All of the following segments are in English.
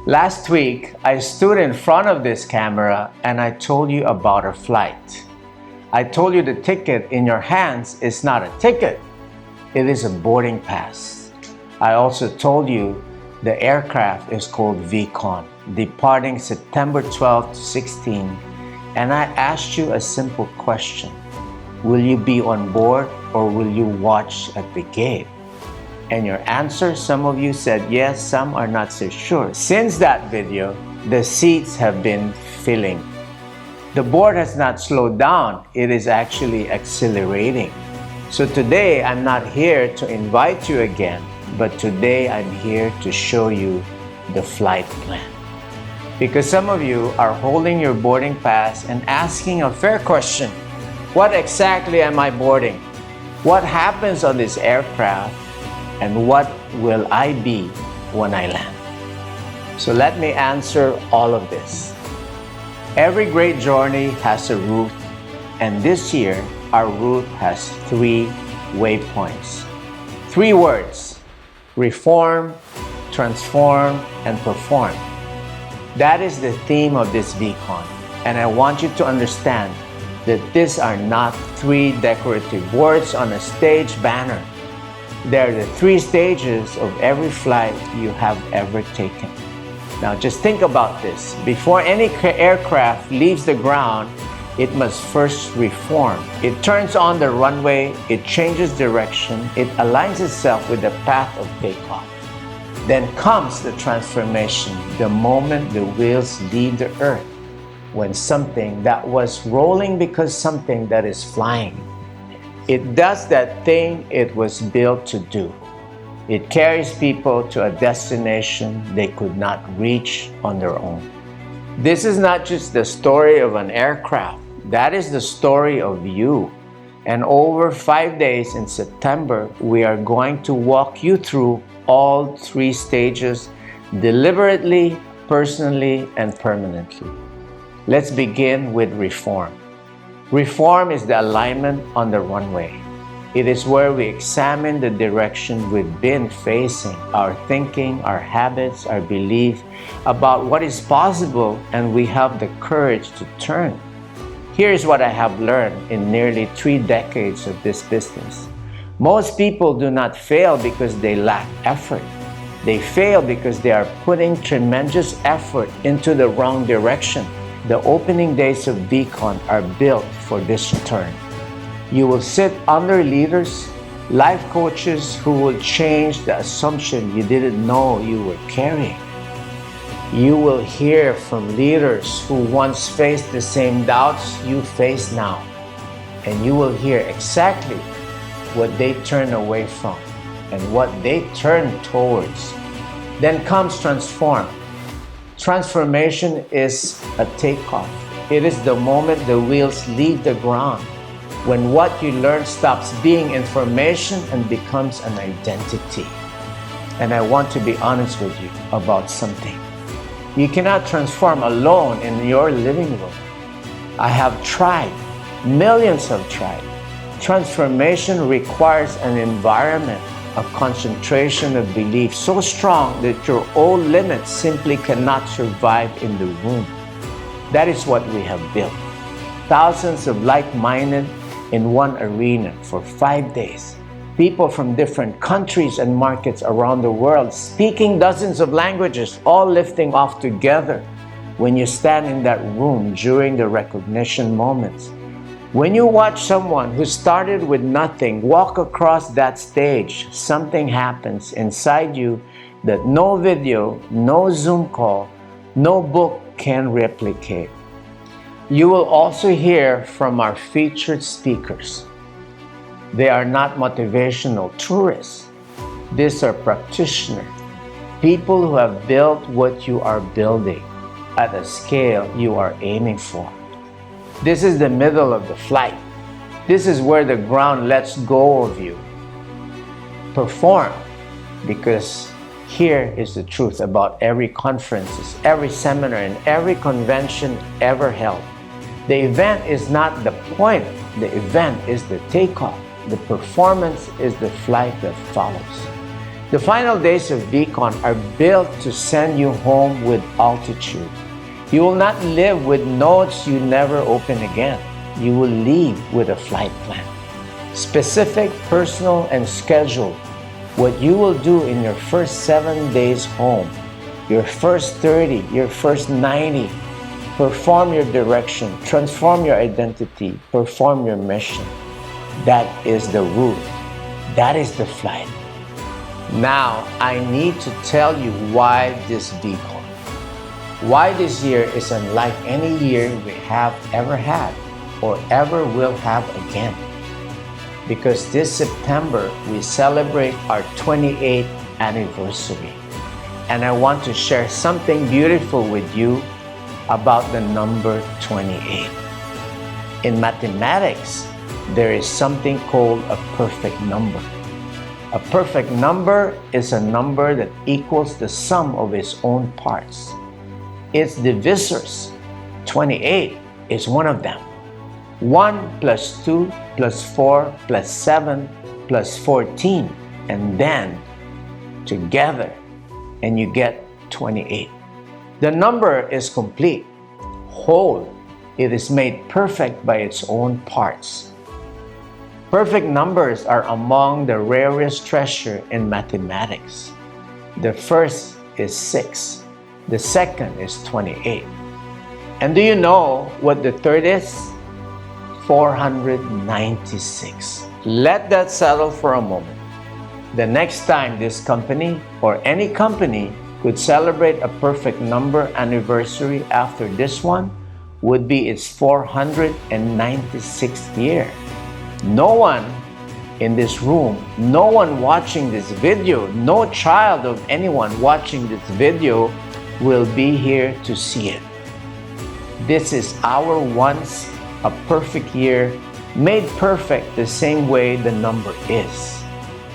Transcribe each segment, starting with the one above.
Last week, I stood in front of this camera and I told you about our flight. I told you the ticket in your hands is not a ticket, it is a boarding pass. I also told you the aircraft is called VCon, departing September 12 to 16, and I asked you a simple question. Will you be on board or will you watch at the gate? And your answer, some of you said yes, some are not so sure. Since that video, the seats have been filling. The board has not slowed down, it is actually accelerating. So today, I'm not here to invite you again, but today I'm here to show you the flight plan. Because some of you are holding your boarding pass and asking a fair question. What exactly am I boarding? What happens on this aircraft? And what will I be when I land? So let me answer all of this. Every great journey has a route, and this year our route has 3 waypoints. 3 words: reform, transform, and perform. That is the theme of this VCon, and I want you to understand that these are not 3 decorative words on a stage banner. They're the 3 stages of every flight you have ever taken. Now just think about this. Before any aircraft leaves the ground, it must first reform. It turns on the runway, it changes direction, it aligns itself with the path of takeoff. Then comes the transformation, the moment the wheels leave the earth, when something that was rolling becomes something that is flying. It does that thing it was built to do. It carries people to a destination they could not reach on their own. This is not just the story of an aircraft. That is the story of you. And over 5 days in September, we are going to walk you through all 3 stages deliberately, personally, and permanently. Let's begin with reform. Reform is the alignment on the runway. It is where we examine the direction we've been facing, our thinking, our habits, our belief about what is possible, and we have the courage to turn. Here's what I have learned in nearly 3 decades of this business. Most people do not fail because they lack effort. They fail because they are putting tremendous effort into the wrong direction. The opening days of VCon are built for this turn. You will sit under leaders, life coaches who will change the assumption you didn't know you were carrying. You will hear from leaders who once faced the same doubts you face now. And you will hear exactly what they turn away from and what they turn towards. Then comes transform. Transformation is a takeoff. It is the moment the wheels leave the ground, when what you learn stops being information and becomes an identity. And I want to be honest with you about something. You cannot transform alone in your living room. I have tried. Millions have tried. Transformation requires an environment, a concentration of belief so strong that your own limits simply cannot survive in the room. That is what we have built. Thousands of like-minded in one arena for 5 days. People from different countries and markets around the world, speaking dozens of languages, all lifting off together. When you stand in that room during the recognition moments, when you watch someone who started with nothing walk across that stage, something happens inside you that no video, no Zoom call, no book can replicate. You will also hear from our featured speakers. They are not motivational tourists. These are practitioners, people who have built what you are building at a scale you are aiming for. This is the middle of the flight. This is where the ground lets go of you. Perform, because here is the truth about every conference, every seminar, and every convention ever held. The event is not the point. The event is the takeoff. The performance is the flight that follows. The final days of VCon are built to send you home with altitude. You will not live with notes you never open again. You will leave with a flight plan. Specific, personal, and scheduled. What you will do in your first 7 days home, your first 30, your first 90. Perform your direction, transform your identity, perform your mission. That is the route. That is the flight. Now, I need to tell you why this VCon. Why this year is unlike any year we have ever had or ever will have again. Because this September, we celebrate our 28th anniversary. And I want to share something beautiful with you about the number 28. In mathematics, there is something called a perfect number. A perfect number is a number that equals the sum of its own parts. Its divisors, 28, is one of them. 1 plus 2 plus 4 plus 7 plus 14, and then together, and you get 28. The number is complete, whole. It is made perfect by its own parts. Perfect numbers are among the rarest treasure in mathematics. The first is 6. The second is 28. And do you know what the third is? 496. Let that settle for a moment. The next time this company or any company could celebrate a perfect number anniversary after this one would be its 496th year. No one in this room, no one watching this video, no child of anyone watching this video will be here to see it. This is our once a perfect year, made perfect the same way the number is,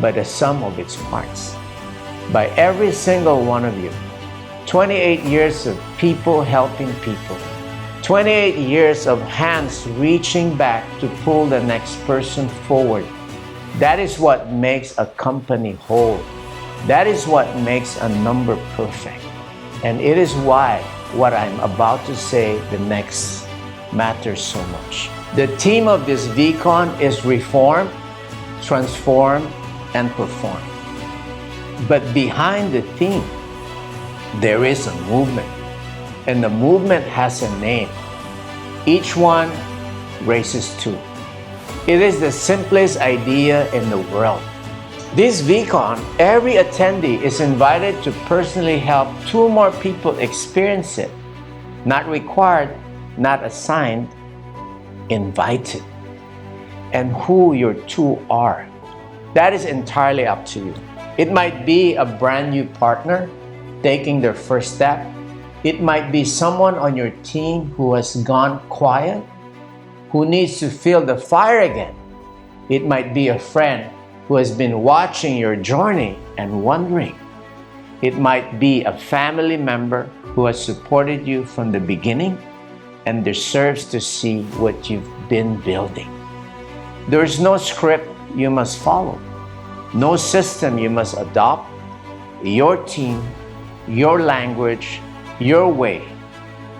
by the sum of its parts. By every single one of you. 28 years of people helping people. 28 years of hands reaching back to pull the next person forward. That is what makes a company whole. That is what makes a number perfect. And it is why what I'm about to say the next matters so much. The theme of this VCon is reform, transform, and perform. But behind the theme, there is a movement. And the movement has a name. Each one raises 2. It is the simplest idea in the world. This VCon, every attendee is invited to personally help 2 more people experience it. Not required, not assigned, invited. And who your 2 are, that is entirely up to you. It might be a brand new partner taking their first step. It might be someone on your team who has gone quiet, who needs to feel the fire again. It might be a friend who has been watching your journey and wondering. It might be a family member who has supported you from the beginning and deserves to see what you've been building. There is no script you must follow, no system you must adopt. Your team, your language, your way.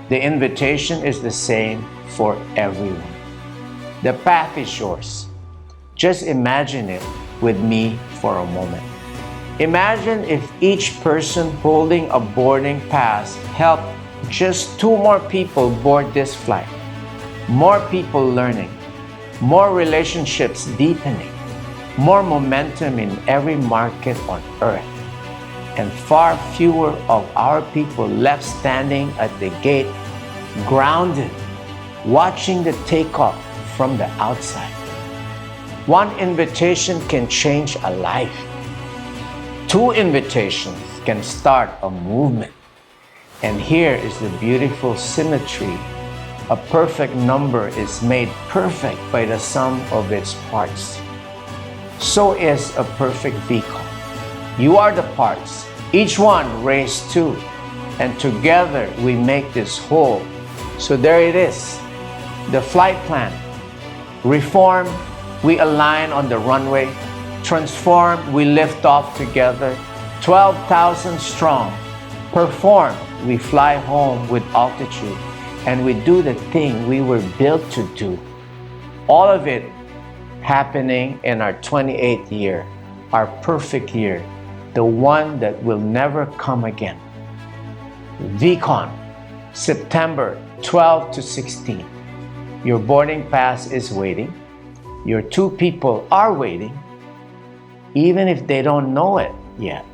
The invitation is the same for everyone. The path is yours. Just imagine it with me for a moment. Imagine if each person holding a boarding pass helped just 2 more people board this flight. More people learning, more relationships deepening, more momentum in every market on earth, and far fewer of our people left standing at the gate, grounded, watching the takeoff from the outside. One invitation can change a life. 2 invitations can start a movement. And here is the beautiful symmetry. A perfect number is made perfect by the sum of its parts. So is a perfect VCon. You are the parts. Each one raised 2. And together we make this whole. So there it is. The flight plan. Reform, we align on the runway. transformed, we lift off together, 12,000 strong. Performed, we fly home with altitude, and we do the thing we were built to do. All of it happening in our 28th year, our perfect year, the one that will never come again. VCon, September 12 to 16. Your boarding pass is waiting. Your two people are waiting, even if they don't know it yet.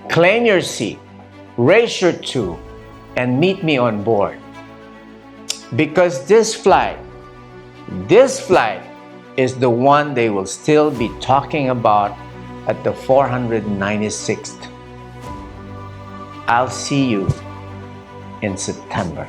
Claim your seat, raise your two, and meet me on board. Because this flight is the one they will still be talking about at the 496th. I'll see you in September.